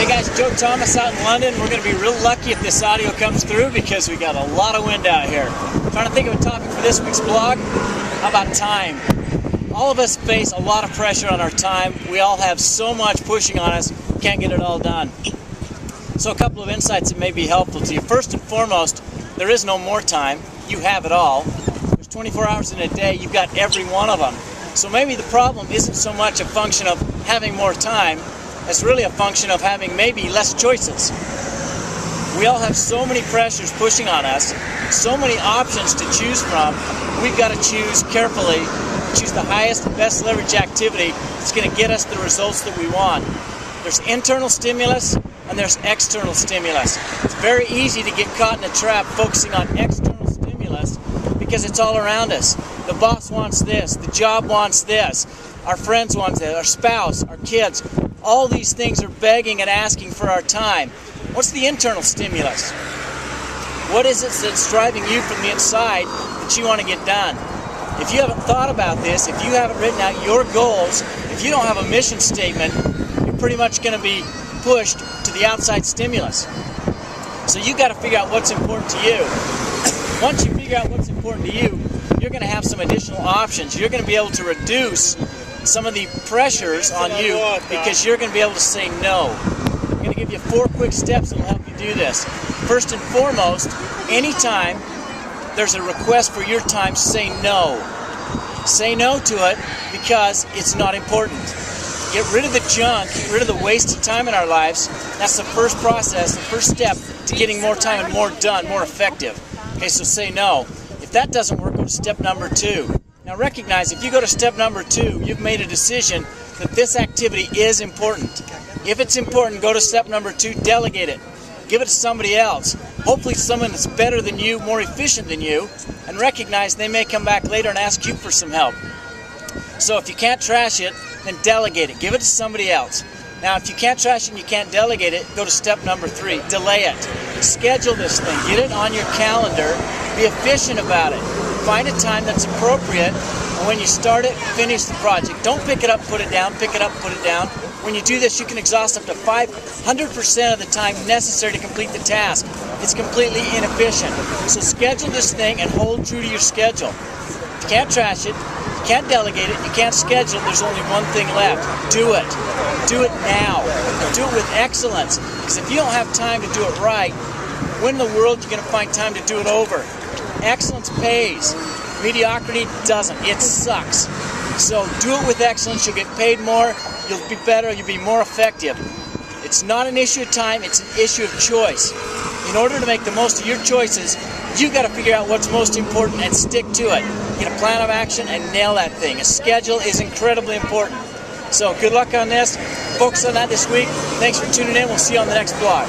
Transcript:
Hey guys, Joe Thomas out in London. We're going to be real lucky if this audio comes through because we got a lot of wind out here. Trying to think of a topic for this week's blog. How about time? All of us face a lot of pressure on our time. We all have so much pushing on us, can't get it all done. So a couple of insights that may be helpful to you. First and foremost, there is no more time. You have it all. There's 24 hours in a day. You've got every one of them. So maybe the problem isn't so much a function of having more time. It's really a function of having maybe less choices. We all have so many pressures pushing on us, so many options to choose from. We've got to choose carefully, choose the highest and best leverage activity that's going to get us the results that we want. There's internal stimulus and there's external stimulus. It's very easy to get caught in a trap focusing on external stimulus because it's all around us. The boss wants this, the job wants this, our friends want this, our spouse, our kids. All these things are begging and asking for our time. What's the internal stimulus? What is it that's driving you from the inside that you want to get done? If you haven't thought about this, if you haven't written out your goals, if you don't have a mission statement, you're pretty much going to be pushed to the outside stimulus. So you've got to figure out what's important to you. Once you figure out what's important to you, you're going to have some additional options. You're going to be able to reduce some of the pressures on you because you're going to be able to say no. I'm going to give you 4 quick steps that will help you do this. First and foremost, anytime there's a request for your time, say no. Say no to it because it's not important. Get rid of the junk, get rid of the wasted time in our lives. That's the first process, the first step to getting more time and more done, more effective. Okay, so say no. If that doesn't work, go to step number 2. Now recognize if you go to step number 2, you've made a decision that this activity is important. If it's important, go to step number 2, delegate it. Give it to somebody else. Hopefully someone that's better than you, more efficient than you, and recognize they may come back later and ask you for some help. So if you can't trash it, then delegate it. Give it to somebody else. Now if you can't trash it and you can't delegate it, go to step number 3, delay it. Schedule this thing. Get it on your calendar. Be efficient about it. Find a time that's appropriate, and when you start it, finish the project. Don't pick it up, put it down, pick it up, put it down. When you do this, you can exhaust up to 500% of the time necessary to complete the task. It's completely inefficient. So schedule this thing and hold true to your schedule. If you can't trash it, you can't delegate it, you can't schedule it, there's only one thing left. Do it. Do it now. Do it with excellence. Because if you don't have time to do it right, when in the world are you going to find time to do it over? Excellence pays. Mediocrity doesn't. It sucks. So do it with excellence. You'll get paid more. You'll be better. You'll be more effective. It's not an issue of time. It's an issue of choice. In order to make the most of your choices, you've got to figure out what's most important and stick to it. Get a plan of action and nail that thing. A schedule is incredibly important. So good luck on this. Focus on that this week. Thanks for tuning in. We'll see you on the next blog.